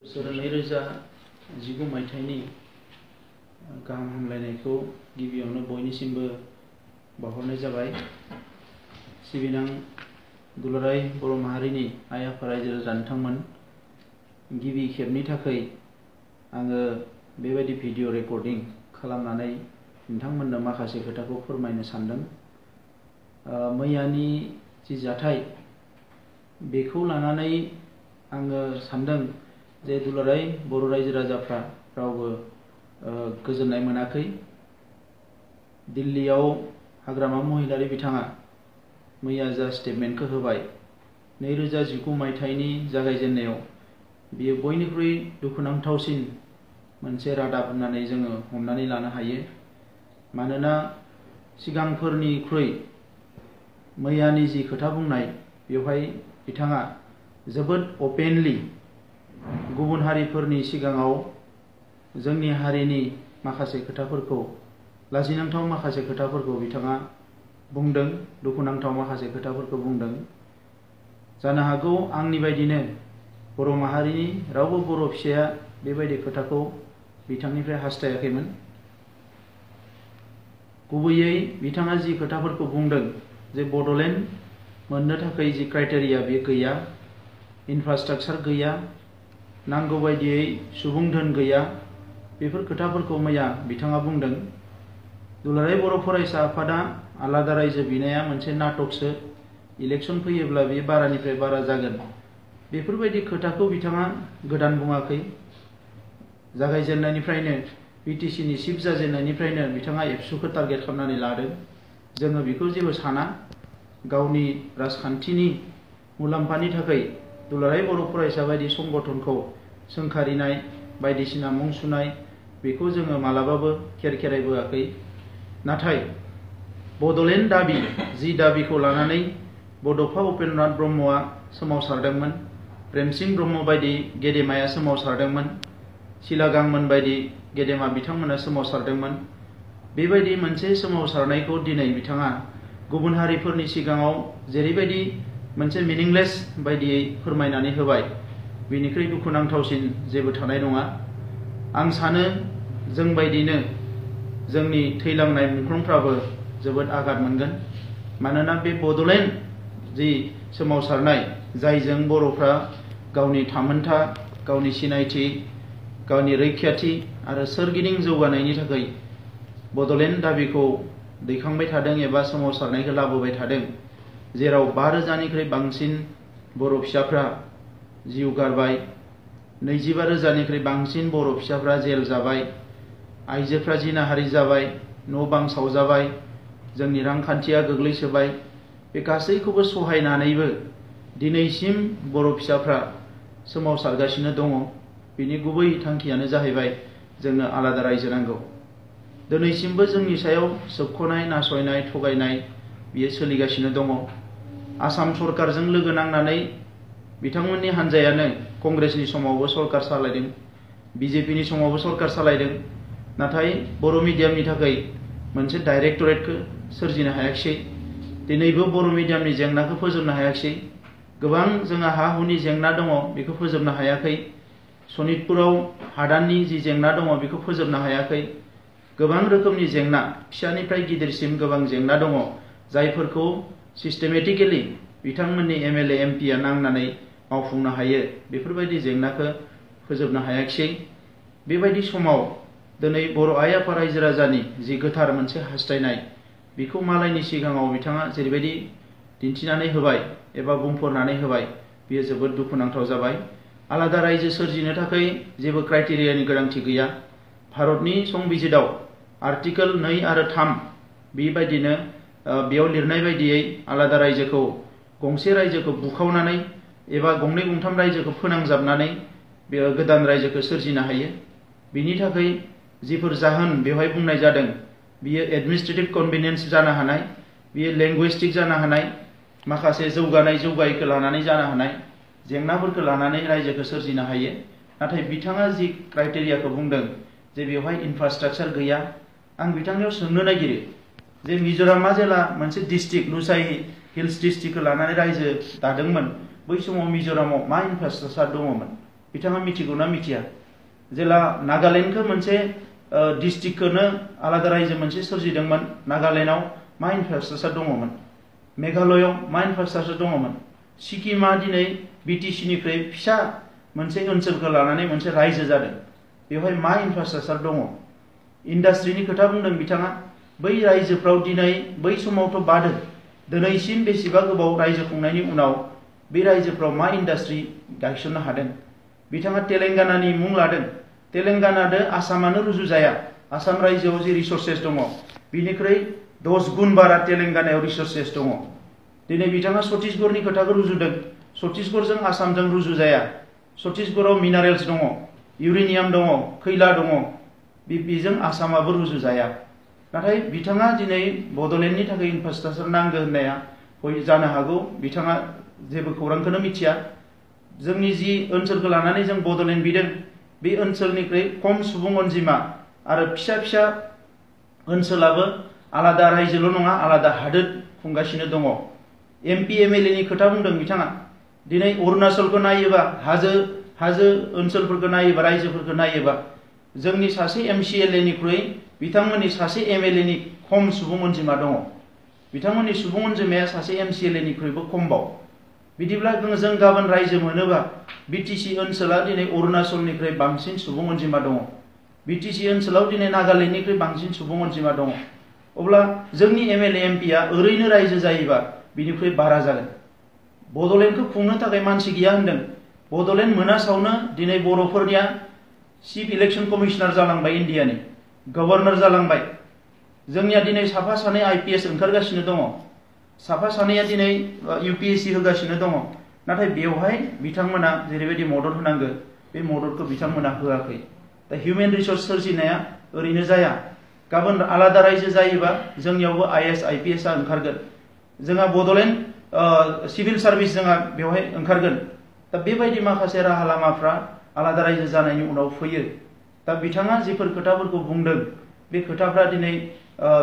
2019 मायथाइनि गाहाम हामलायनायखौ गिबियावनो बयनिसिमबो बावहरनाय जाबाय। सिबिनां दुलाराय बर' माहारिनि आइ आफा रायजो राजा नोंथांमोन, गिबि खेबनि थाखाय आङो बेबायदि भिडिअ रेकर्डिं खालामनानै नोंथांमोननो माखासे खोथाखौ फोरमायनो सानदों। मैयानि जि जाथाय बेखौ लानानै आङो सानदों जे दुलाराय बर' रायजो राजाफ्रा रावबो गोजोननाय मोनाखै। दिल्लीयाव हाग्रामा महिलारि बिथाङा मैया जा स्टेटमेन्टखौ होबाय 2019 मायथाइनि जागायजेननायाव, बियो बयनिख्रुइ दुखुनांथावसिन मोनसे रादाब होननानै जोङो हमनानै लानो हायो। मानोना सिगांफोरनिख्रुइ मैयानि जि खोथा बुंनाय, बेवहाय बिथाङा जोबोद अपेनलि गुबुन हारिफोरनि सिगाङाव जोंनि हारिनि माखासे खोथाफोरखौ, लाजिनांथाव माखासे खोथाफोरखौ बिथाङा बुंदों, दुखुनांथाव माखासे खोथाफोरखौ बुंदों। जानो हागौ आंनि बायदिनो बर' माहारिनि रावबो बर' फिसाया बेबायदि खोथाखौ बिथांनिफ्राय हास्थायाखैमोन। गुबैयै बिथाङा जि खोथाफोरखौ बुंदों जे बड'लेण्ड मोननो थाखाय जि क्राइटेरिया बे गैया, इनफ्रास्ट्राक्चार गैया, नांगौ बायदियै सुबुं धोन गैया, बेफोर खोथाफोरखौ मैया बिथाङा बुंदों। दुलाराय बर' फरायसा आफादा आलादा रायजो बिनाया मोनसे नाटकसो, इलेक्सन फैयोब्ला बे बारानिफ्राय बारा जागोन, बेफोरबायदि खोथाखौ बिथाङा गोदान बुङाखै। जागायजेननायनिफ्रायनो बिटिसिनि चिफ जाजेननायनिफ्रायनो बिथाङा एबसुखौ टारगेट खालामनानै लादों। जोङो बेखौ जेबो साना। गावनि राजखान्थिनि मुलाम्फानि थाखाय दुलाराय बर' फरायसा बायदि संगठनखौ सोंखारिनाय, बायदिसिना मुं सुनाय, बेखौ जोङो मालाबाबो खेरखेरायबोआखै। नाथाय बड'लेण्ड दाबि, जि दाबिखौ लानानै बड'फा उपेन्द्रनाथ ब्रह्मआ सोमावसारदोंमोन, प्रेमसिं ब्रह्म बायदि गेदेमाया सोमावसारदोंमोन, सिलागांमोन बायदि गेदेमा बिथांमोना सोमावसारदोंमोन। बेबायदि मोनसे सोमावसारनायखौ दिनै बिथाङा गुबुन हारिफोरनि सिगाङाव जेरैबायदि मोनसे मिनिंलेस बायदियै फोरमायनानै होबाय, बेनिख्रुइ दुखुनांथावसिन जेबो थानाय नङा। आं सानो जोंबायदिनो जोंनि थैलांनाय मुंख्लंफ्राबो जोबोद आघात मोनगोन। मानोना बे बड'लेण्ड जि सोमावसारनाय, जायजों बर'फ्रा गावनि थामोनथा, गावनि सिनायथि, गावनि रैखाथि आरो सोरगिदिं जौगानायनि थाखाय बड'लेण्ड दाबिखौ दैखांबाय थादों एबा सोमावसारनायखौ लाबोबाय थादों, जेराव 5,000निख्रुइ बांसिन बर' फिसाफ्रा जिउ गारबाय, 25,000निख्रुइ बांसिन बर' फिसाफ्रा जेल जाबाय, आइजोफ्रा जिनाहारि जाबाय, न' बां सावजाबाय, जोंनि रांखान्थिया गोग्लैसोबाय। बे गासैखौबो सहायनानैबो दिनैसिम बर' फिसाफ्रा सोमावसारगासिनो दङ। बिनि गुबै थांखियानो जाहैबाय जोंनो आलादा रायजो नांगौ। दिनैसिमबो जोंनि सायाव सोबख'नाय, नासयनाय, थगायनाय बियो सोलिगासिनो दङ। आसाम सरकारजों लोगो नांनानै बिथांमोननि हान्जायानो कंग्रेसनि समावबो सरकार सालायदों, बिजेपिनि समावबो सरकार सालायदों। नाथाय बर' मिडियामनि थाखाय मोनसे डाइरेक्टरेटखौ सोरजिनो हायाखिसै। दिनैबो बर' मिडियामनि जेंनाखौ फोजोबनो हायाखिसै। गोबां जोंहा हा हुनि जेंना दङ, बेखौ फोजोबनो हायाखै। सनितपुराव हादाननि जि जेंना दङ, बेखौ फोजोबनो हायाखै। गोबां रोखोमनि जेंना, फिसानिफ्राय गिदिरसिम गोबां जेंना दङ, जायफोरखौ सिस्टेमेटिकेलि बिथांमोननि एमएलए एमपिआ नांनानै मावफुंनो हायो, बेफोरबायदि जेंनाखौ फोजोबनो हायाखिसै। बेबायदि समाव दिनै बर' आइ आफा रायजो राजानि जि गोथार मोनसे हास्थायनाय, बेखौ मालायनि सिगाङाव बिथाङा जेरैबायदि दिन्थिनानै होबाय एबा बुंफोरनानै होबाय, बेयो जोबोद दुखुनांथाव जाबाय। आलादा रायजो सोरजिनो थाखाय जेबो क्राइटेरियानि गोनांथि गैया। भारतनि संबिजिताव आर्टिकोल 2 आरो 3 बेबायदिनो बेयाव लिरनाय बायदियै आलादा रायजोखौ, गंसे रायजोखौ बुखावनानै एबा गंनै गंथाम रायजोखौ फोनांजाबनानै बे गोदान रायजोखौ सोरजिनो हायो। बिनि थाखाय जिफोर जाहोन बेवहाय बुंनाय जादों, बियो एडमिनिस्ट्रेटिभ कनभिनियेन्स जानो हानाय, बियो लेंगुइस्टिक जानो हानाय, माखासे जौगायैखौ लानानै जानो हानाय, जेंनाफोरखौ लानानै रायजोखौ सोरजिनो हायो। नाथाय बिथाङा जि क्राइटेरियाखौ बुंदों जे बेवहाय इनफ्रास्ट्राक्चार गैया, आं बिथांनियाव सोंनो नागिरो जे मिज'रामा जेला मोनसे डिस्ट्रिक्ट, नुसाइ हिल्स डिस्ट्रिक्टखौ लानानै रायजो दादोंमोन, बै समाव मिज'रामाव मा इनफ्रास्ट्राक्चार दङमोन? बिथाङा मिथिगौना मिथिया जेला नागालेण्डखौ मोनसे डिस्ट्रिक्टखौनो आलादा रायजो मोनसे सोरजिदोंमोन नागालेण्डआव मा इनफ्रास्ट्राक्चार दङमोन मेघालयआव मा इनफ्रास्ट्राक्चार दङमोन सिक्किमा दिनै BTC निख्रुइ फिसा मोनसे ओनसोलखौ लानानै मोनसे रायजो जादों बेवहाय मा इनफ्रास्ट्राक्चार दङ इन्डास्ट्रिनि खोथा बुंदों बिथाङा बै रायजोफ्राव दिनै बै समावथ' बादों दिनैसिम बेसेबा गोबाव रायजो खुंनायनि उनाव बे रायजोफ्राव मा इन्डास्ट्रि गायसननो हादों बिथाङा तेलेंगानानि मुं लादों तेलेंगानादो आसामानो रुजुजाया आसाम रायजोआव जे रिसोर्सेस दङ बिनिख्रुइ 10 गुन बारा तेलेंगानायाव रिसोर्सेस दङ दिनै बिथाङा छत्तीसगढ़नि खोथाखौ रुजुदों छत्तीसगढ़जों आसामजों रुजुजाया छत्तीसगढ़आव मिनारेल्स दङ इउरेनियाम दङ खैला दङ बेजों आसामाबो रुजुजाया नाथाय बिथाङा दिनै बड'लेण्डनि थाखाय इनफ्रास्ट्राक्चार नांगौ होननाया जानो हागौ बिथाङा जेबो खौरांखौनो मिथिया जोंनि जि ओनसोलखौ लानानै जों बड'लेण्ड बिदों बे ओनसोलनिख्रुइ खम सुबुं अनजिमा आरो फिसा फिसा ओनसोलाबो आलादा रायजोल' नङा आलादा हादोर खुंगासिनो दङ MP MLA नि खोथा बुंदों बिथाङा दिनै अरुणाचलखौ नायोबा हाजो ओनसोलफोरखौ नायोबा रायजोफोरखौ नायोबा जोंनि सासे MCLA निख्रुइ बिथांमोननि सासे MLA नि खम सुबुं अनजिमा दङ बिथांमोननि सुबुं अनजिमाया सासे MCLA निख्रुइबो खमबाव बिदिब्ला जों गाबोन रायजो मोनोबा BTC ओनसोला दिनै अरुणाचलनिख्रुइ बांसिन सुबुं अनजिमा दङ BTC ओनसोलाव दिनै नागालेण्डनिख्रुइ बांसिन सुबुं अनजिमा दङ अब्ला जोंनि MLA MP आ ओरैनो रायजो जायोबा बिनिख्रुइ बारा जागोन बड'लेण्डखौ खुंनो थाखाय मानसि गैया होनदों बड'लेण्ड मोनासावनो दिनै बर'फोरनिया चिफ इलेक्शन कमिशनार जालांबाय इन्डियानि गभर्नर जालांबाय जोंनिया दिनै साफा सानै IPS ओंखारगासिनो दङ साफा सानैया दिनै UPSC होगासिनो दङ नाथाय बेवहाय बिथांमोना जेरैबायदि मदद होनांगौ बे मददखौ बिथांमोना होआखै दा हिउमेन रिसोर्स सोरजिनाया ओरैनो जाया गाबोन आलादा रायजो जायोबा जोंनियावबो IAS IPS आ ओंखारगोन जोंहा बड'लेण्ड सिभिल सार्भिस जोंहा बेवहाय ओंखारगोन दा बेबायदि माखासे राहा लामाफ्रा आलादा रायजो जानायनि उनाव फैयो दा बिथाङा जिफोर खोथाफोरखौ बुंदों बे खोथाफ्रा दिनै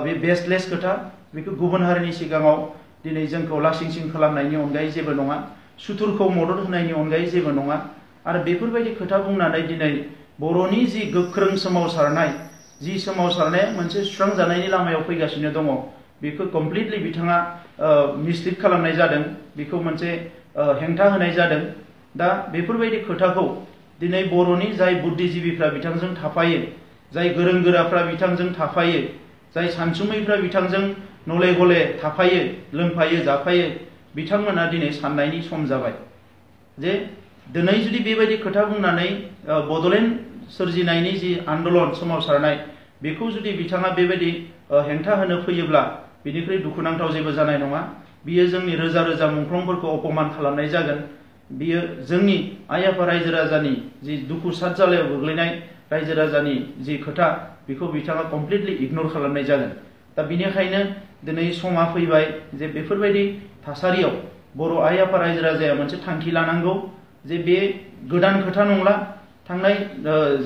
बे बेसलेस खोथा बेखौ गुबुन हारिनि सिगाङाव दिनै जोंखौ लासिंसिं खालामनायनि अनगायै जेबो नङा सुथुरखौ मदद होनायनि अनगायै जेबो नङा आरो बेफोरबायदि खोथा बुंनानै दिनै बर'नि जि गोख्रों सोमावसारनाय जि सोमावसारनाया मोनसे सुस्रांजानायनि लामायाव फैगासिनो दङ बेखौ कमप्लिटलि बिथाङा मिसलिड खालामनाय जादों बेखौ मोनसे हेंथा होनाय जादों दा बेफोरबायदि खोथाखौ दिनै बर'नि जाय बुद्धिजीबिफ्रा बिथांजों थाफायो जाय गोरों गोराफ्रा बिथांजों थाफायो जाय सानसुमैफ्रा बिथांजों नले गले थाफायो लोंफायो जाफायो बिथांमोना दिनै साननायनि सम जाबाय जे दिनै जुदि बेबायदि खोथा बुंनानै बड'लेण्ड सोरजिनायनि जि आन्दलन सोमावसारनाय बेखौ जुदि बिथाङा बेबायदि हेंथा होनो फैयोब्ला बिनिख्रुइ दुखुनांथाव जेबो जानाय नङा बियो जोंनि रोजा रोजा मुंख्लंफोरखौ अपमान खालामनाय जागोन बियो जोंनि आइ आफा रायजो राजानि जि दुखु सात जालायाव गोग्लैनाय रायजो राजानि जि खोथा बेखौ बिथाङा कमप्लिटलि इगनर खालामनाय जागोन दा बिनिखायनो दिनै समा फैबाय जे बेफोरबायदि थासारियाव बर' आइ आफा रायजो राजाया मोनसे थांखि लानांगौ जे बे गोदान खोथा नंला थांनाय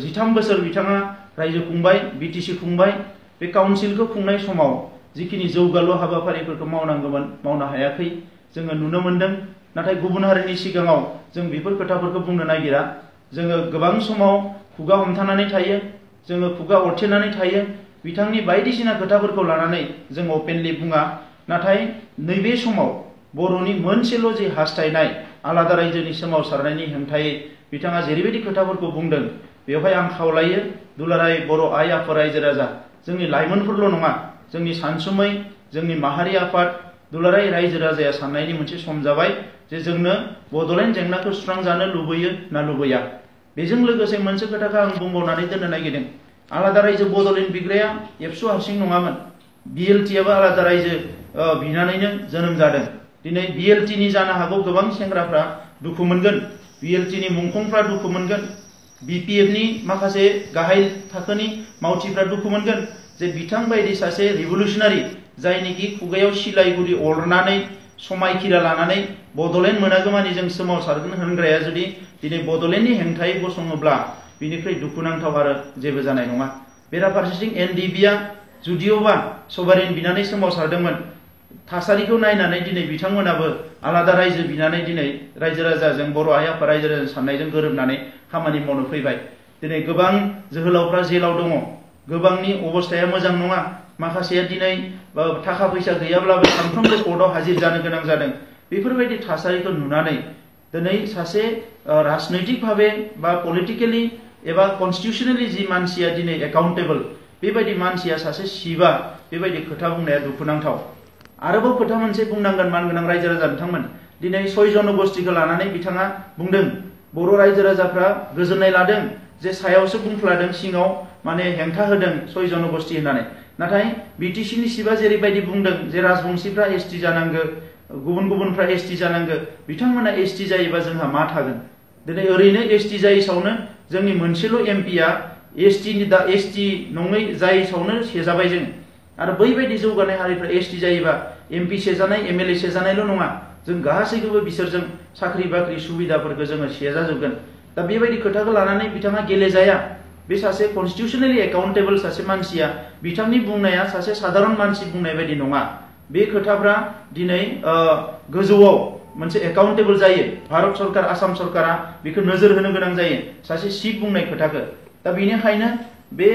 13 बोसोर बिथाङा रायजो खुंबाय BTC खुंबाय बे काउन्सिलखौ खुंनाय समाव जिखिनि जौगालु हाबाफारिफोरखौ मावनांगौमोन मावनो हायाखै जोङो नुनो मोनदों नाथाय गुबुन हारिनि सिगाङाव जों बेफोर खोथाफोरखौ बुंनो नागिरा जोङो गोबां समाव खुगा हमथानानै थायो जोङो खुगा अरथेनानै थायो बिथांनि बायदिसिना खोथाफोरखौ लानानै जों अपेनलि बुङा नाथाय नैबे समाव बर'नि मोनसेल' जि हास्थायनाय आलादा रायजोनि सोमावसारनायनि हेंथायै बिथाङा जेरैबायदि खोथाफोरखौ बुंदों बेवहाय आं खावलायो दुलाराय बर' आइ आफा रायजो राजा जोंनि लाइमोनफोरल' नङा जोंनि सानसुमै जोंनि माहारि आफाद दुलाराय रायजो राजाया साननायनि मोनसे सम जाबाय जे जोंनो बड'लेण्ड जेंनाखौ सुस्रांजानो लुबैयो ना लुबैया बेजों लोगोसे मोनसे खोथाखौ आं बुंबावनानै दोननो नागिरदों आलादा रायजो बड'लेण्ड बिग्राया एबसु हारसिं नङामोन BLT आबो आलादा रायजो बिनानैनो जोनोम जादों दिनै BLT नि जानो हागौ गोबां सेंग्राफ्रा दुखु मोनगोन BLT नि मुंख्लंफ्रा दुखु मोनगोन BPF नि माखासे गाहाय थाखोनि मावथिफ्रा दुखु मोनगोन जे बिथां बायदि सासे रिभलुसनारि जायनिखि खुगायाव सिलाइ गुदि अरनानै समायखिरा लानानै बड'लेण्ड मोनागौमानि जों सोमावसारगोन होनग्राया जुदि दिनै बड'लेण्डनि हेंथायै गसङोब्ला बिनिफ्राय दुखुनांथाव आरो जेबो जानाय नङा बेराफारसेथिं NDB आ जुदिअबा सभारेन बिनानै सोमावसारदोंमोन थासारिखौ नायनानै दिनै बिथांमोनाबो आलादा रायजो बिनानै दिनै रायजो राजाजों बर' आइ आफा रायजो राजाजों साननायजों गोरोबनानै खामानि मावनो फैबाय। दिनै गोबां जोहोलावफ्रा जेलाव दङ, गोबांनि अबस्थाया मोजां नङा, माखासेया दिनै थाखा फैसा गैयाब्लाबो सानफ्रोमबो कर्टआव हाजिर जानो गोनां जादों। बेफोरबायदि थासारिखौ नुनानै दिनै सासे राजनैतिक भावे बा पलिटिकेलि एबा कन्स्टिटिउसनेलि जि मानसिया दिनै एकाउन्टेबल, बेबायदि मानसिया सासे सिबा बेबायदि खोथा बुंनाया दुखुनांथाव। आरोबाव खोथा मोनसे बुंनांगोन मानगोनां रायजो राजा बिथांमोन, दिनै 6 जनगोष्ठीखौ लानानै बिथाङा बुंदों बर' रायजो राजाफ्रा गोजोननाय लादों जे सायावसो बुंफ्लादों, सिङाव माने हेंथा होदों 6 जनगोष्ठी होननानै। नाथाय बिटिसिनि सिबा जेरैबायदि बुंदों जे राजबंशीफ्रा एसटि जानांगौ, गुबुन गुबुनफ्रा एसटि जानांगौ, बिथांमोना एसटि जायोबा जोंहा मा थागोन? दिनै ओरैनो एसटि जायैसावनो जोंनि मोनसेल' एमपिया एसटि नङै जायैसावनो सेजाबाय जों। आरो बैबायदि जौगानाय हारिफ्रा एसटि जायोबा एमपि सेजानाय, एमएलए सेजानायल' नङा, जों गासैखौबो बिसोरजों साख्रि बाख्रि सुबिदाफोरखौ जोङो सेजाजोबगोन। दा बेबायदि खोथाखौ लानानै बिथाङा गेलेजाया। बे सासे कन्स्टिटिउसनेलि एकाउन्टेबल सासे मानसिया, बिथांनि बुंनाया सासे साधारन मानसि बुंनाय बायदि नङा। बे खोथाफ्रा दिनै गोजौआव मोनसे एकाउन्टेबल जायो। भारत सरकार, आसाम सरकारा बेखौ नोजोर होनो गोनां जायो, सासे चिफ बुंनाय खोथाखौ। दा बेनिखायनो बे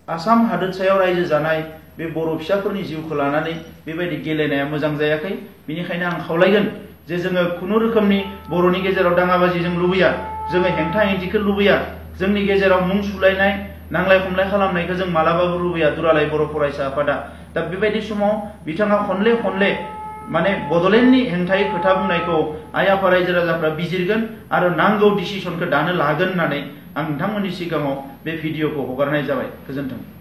आसाम हादोरसायाव रायजो जानाय बे बर' फिसाफोरनि जिउखौ लानानै बेबायदि गेलेनाया मोजां जायाखै। बेनिखायनो आं खावलायगोन जे जोङो खुनु रोखोमनि बर'नि गेजेराव दाङाबाजि जों लुबैया, जोङो हेंथा हेंथिखौ लुबैया, जोंनि गेजेराव मुं सुलायनाय, नांलाय खमलाय खालामनायखौ जों मालाबाबो लुबैया दुलाराय बर' फरायसा आफादा। दा बेबायदि समाव बिथाङा खनले खनले माने बड'लेण्डनि हेंथायै खोथा बुंनायखौ आइ आफा रायजो राजाफ्रा बिजिरगोन आरो नांगौ डिसिसनखौ दानो लागोन होननानै आं नोंथांमोननि सिगाङाव बे भिडिअखौ हगारनाय जाबाय। गोजोन्थों।